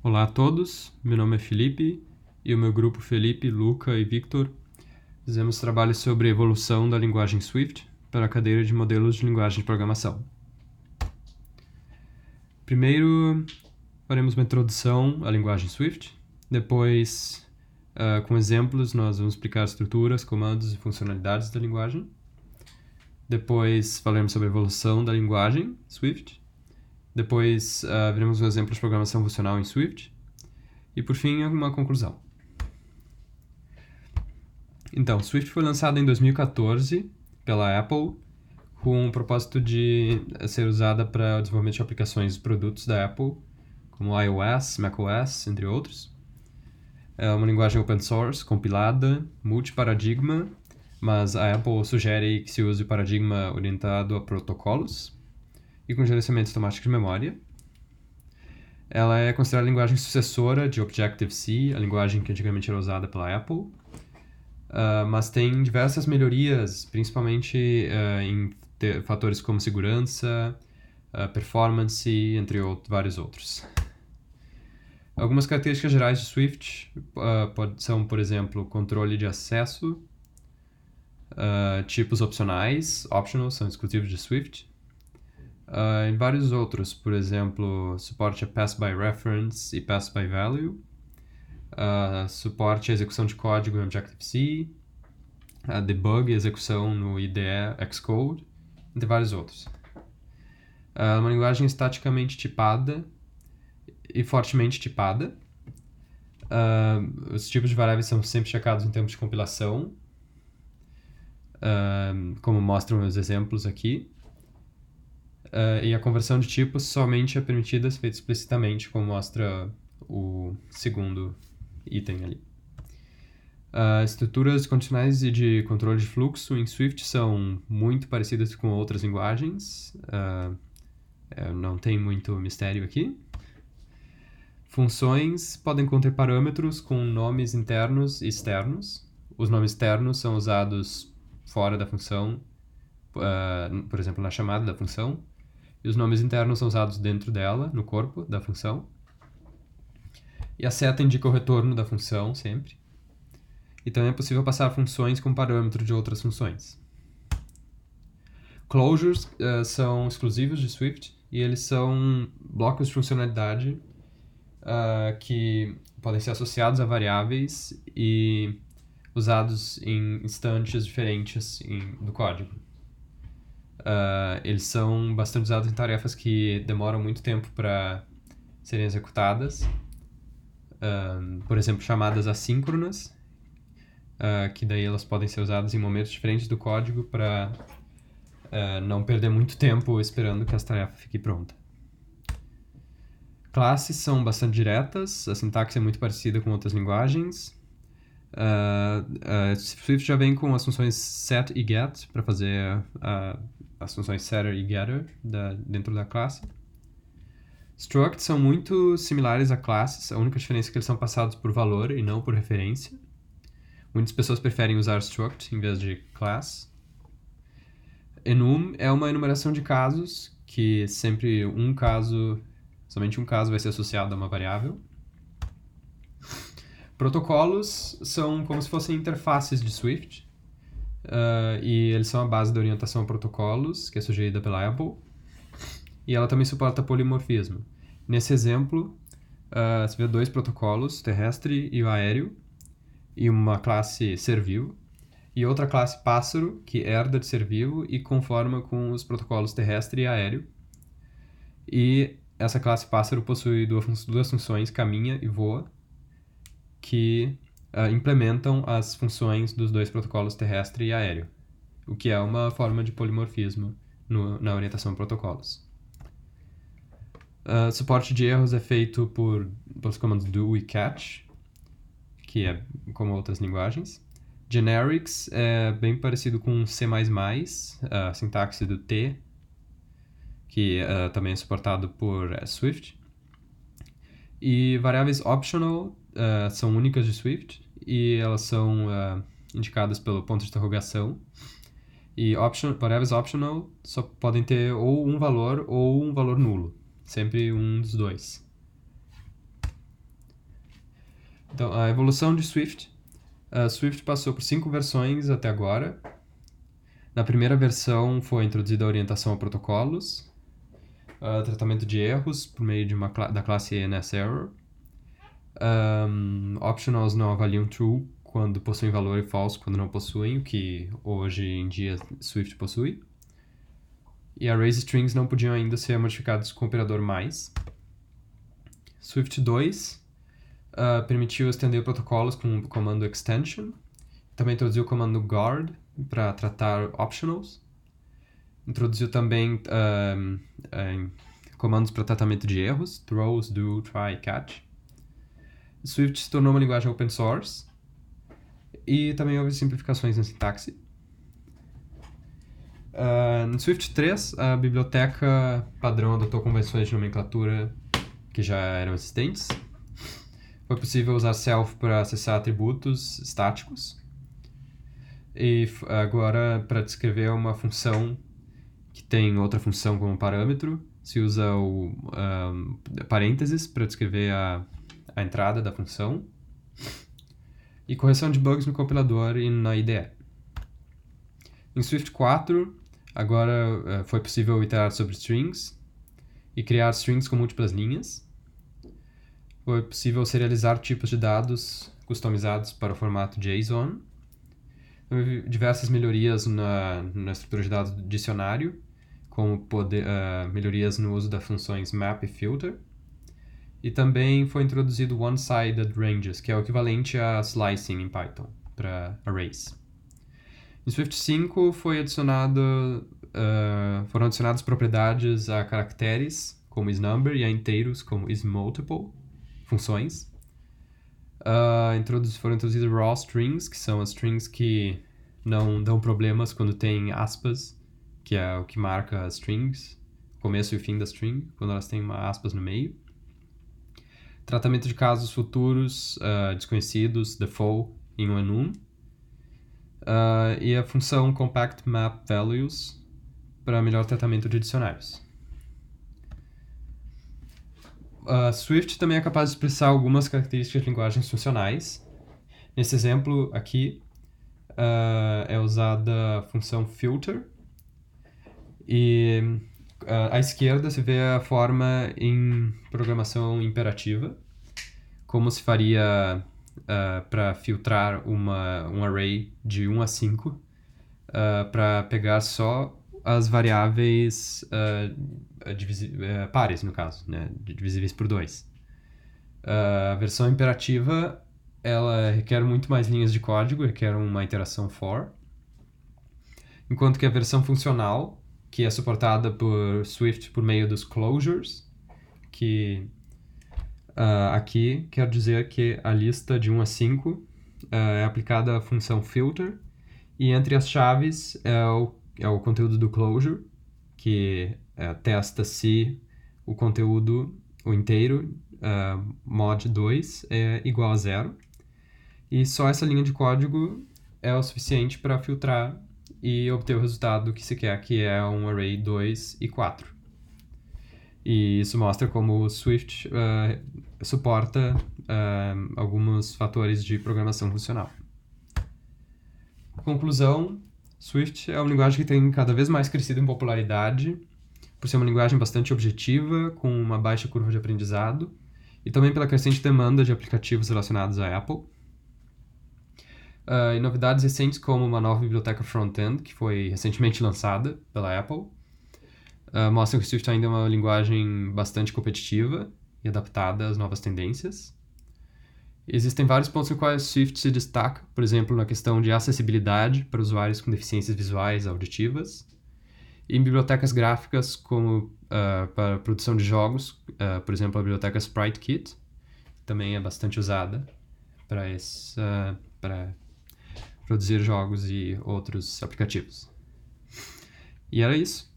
Olá a todos, meu nome é Felipe e o meu grupo Felipe, Luca e Victor fizemos trabalho sobre a evolução da linguagem Swift para a cadeira de modelos de linguagem de programação. Primeiro, faremos uma introdução à linguagem Swift, depois, com exemplos, nós vamos explicar estruturas, comandos e funcionalidades da linguagem. Depois, falaremos sobre a evolução da linguagem Swift. Depois, veremos um exemplo de programação funcional em Swift. E, por fim, uma conclusão. Então, Swift foi lançada em 2014 pela Apple com o propósito de ser usada para o desenvolvimento de aplicações e produtos da Apple, como iOS, macOS, entre outros. É uma linguagem open source, compilada, multiparadigma, mas a Apple sugere que se use o paradigma orientado a protocolos e com gerenciamento automático de memória. Ela é considerada a linguagem sucessora de Objective-C, a linguagem que antigamente era usada pela Apple, mas tem diversas melhorias, principalmente em fatores como segurança, performance, entre vários outros. Algumas características gerais de Swift são, por exemplo, controle de acesso, tipos opcionais, optional, são exclusivos de Swift, e vários outros, por exemplo, suporte a Pass by Reference e Pass by Value, suporte à execução de código em Objective-C, debug e execução no IDE Xcode, entre vários outros. É uma linguagem estaticamente tipada e fortemente tipada. Os tipos de variáveis são sempre checados em termos de compilação, como mostram os exemplos aqui. E a conversão de tipos somente é permitida se feita explicitamente, como mostra o segundo item ali. Estruturas condicionais e de controle de fluxo em Swift são muito parecidas com outras linguagens. Não tem muito mistério aqui. Funções podem conter parâmetros com nomes internos e externos. Os nomes externos são usados fora da função, por exemplo, na chamada da função. E os nomes internos são usados dentro dela, no corpo da função. E a seta indica o retorno da função, sempre. E também é possível passar funções com parâmetro de outras funções. Closures são exclusivos de Swift e eles são blocos de funcionalidade que podem ser associados a variáveis e usados em instantes diferentes do código. Eles são bastante usados em tarefas que demoram muito tempo para serem executadas. Por exemplo, chamadas assíncronas, que daí elas podem ser usadas em momentos diferentes do código para não perder muito tempo esperando que essa tarefa fique pronta. Classes são bastante diretas, a sintaxe é muito parecida com outras linguagens. Swift já vem com as funções set e get para fazer as funções setter e getter dentro da classe. Structs são muito similares a classes, a única diferença é que eles são passados por valor e não por referência. Muitas pessoas preferem usar struct em vez de class. Enum é uma enumeração de casos, que sempre somente um caso vai ser associado a uma variável. Protocolos são como se fossem interfaces de Swift, e eles são a base da orientação a protocolos, que é sugerida pela Apple, e ela também suporta polimorfismo. Nesse exemplo, você vê dois protocolos, o terrestre e o aéreo, e uma classe ser vivo, e outra classe pássaro, que herda de ser vivo e conforma com os protocolos terrestre e aéreo. E essa classe pássaro possui duas funções, caminha e voa, que implementam as funções dos dois protocolos terrestre e aéreo, o que é uma forma de polimorfismo na orientação a protocolos. Suporte de erros é feito pelos comandos do e catch, que é como outras linguagens. Generics é bem parecido com C++, a sintaxe do T, que também é suportado por Swift. E variáveis optional são únicas de Swift e elas são indicadas pelo ponto de interrogação. E variáveis optional só podem ter ou um valor nulo, sempre um dos dois. Então, a evolução de Swift. Swift passou por 5 versões até agora. Na primeira versão foi introduzida a orientação a protocolos, tratamento de erros por meio da classe ENSError. Optionals não avaliam true quando possuem valor e false quando não possuem, o que hoje em dia Swift possui. E arrays strings não podiam ainda ser modificados com o operador mais. Swift 2 permitiu estender protocolos com o comando extension. Também introduziu o comando guard para tratar optionals. Introduziu também comandos para tratamento de erros, throws, do, try, catch. Swift se tornou uma linguagem open source e também houve simplificações na sintaxe. No Swift 3, a biblioteca padrão adotou convenções de nomenclatura que já eram existentes. Foi possível usar self para acessar atributos estáticos. E agora, para descrever uma função que tem outra função como parâmetro, se usa o parênteses para descrever a entrada da função. E correção de bugs no compilador e na IDE. Em Swift 4, agora foi possível iterar sobre strings e criar strings com múltiplas linhas. Foi possível serializar tipos de dados customizados para o formato JSON. Houve diversas melhorias na estrutura de dados do dicionário, como melhorias no uso das funções map e filter. E também foi introduzido one-sided ranges, que é o equivalente a slicing em Python, para arrays. Em Swift 5 foram adicionadas propriedades a caracteres, como isNumber, e a inteiros, como isMultiple, funções. Foram introduzidas raw strings, que são as strings que não dão problemas quando tem aspas, que é o que marca as strings, começo e o fim da string, quando elas têm uma aspas no meio. Tratamento de casos futuros desconhecidos, default, em um enum. E a função compact map values para melhor tratamento de dicionários. Swift também é capaz de expressar algumas características de linguagens funcionais. Nesse exemplo aqui, é usada a função filter. E à esquerda se vê a forma em programação imperativa, como se faria para filtrar um array de 1 a 5, para pegar só as variáveis pares, no caso, né, divisíveis por 2. A versão imperativa ela requer muito mais linhas de código, requer uma iteração for, enquanto que a versão funcional, que é suportada por Swift por meio dos closures, que aqui quer dizer que a lista de 1 a 5 é aplicada à função filter, e entre as chaves é o conteúdo do closure, que testa se o conteúdo, o inteiro, mod 2 é igual a 0. E só essa linha de código é o suficiente para filtrar e obter o resultado que se quer, que é um array 2 e 4. E isso mostra como o Swift suporta alguns fatores de programação funcional. Conclusão, Swift é uma linguagem que tem cada vez mais crescido em popularidade, por ser uma linguagem bastante objetiva, com uma baixa curva de aprendizado, e também pela crescente demanda de aplicativos relacionados à Apple. E novidades recentes como uma nova biblioteca front-end, que foi recentemente lançada pela Apple, mostram que Swift ainda é uma linguagem bastante competitiva e adaptada às novas tendências. Existem vários pontos em quais Swift se destaca, por exemplo, na questão de acessibilidade para usuários com deficiências visuais e auditivas, e em bibliotecas gráficas como para produção de jogos, por exemplo, a biblioteca SpriteKit, também é bastante usada para produzir jogos e outros aplicativos. E era isso.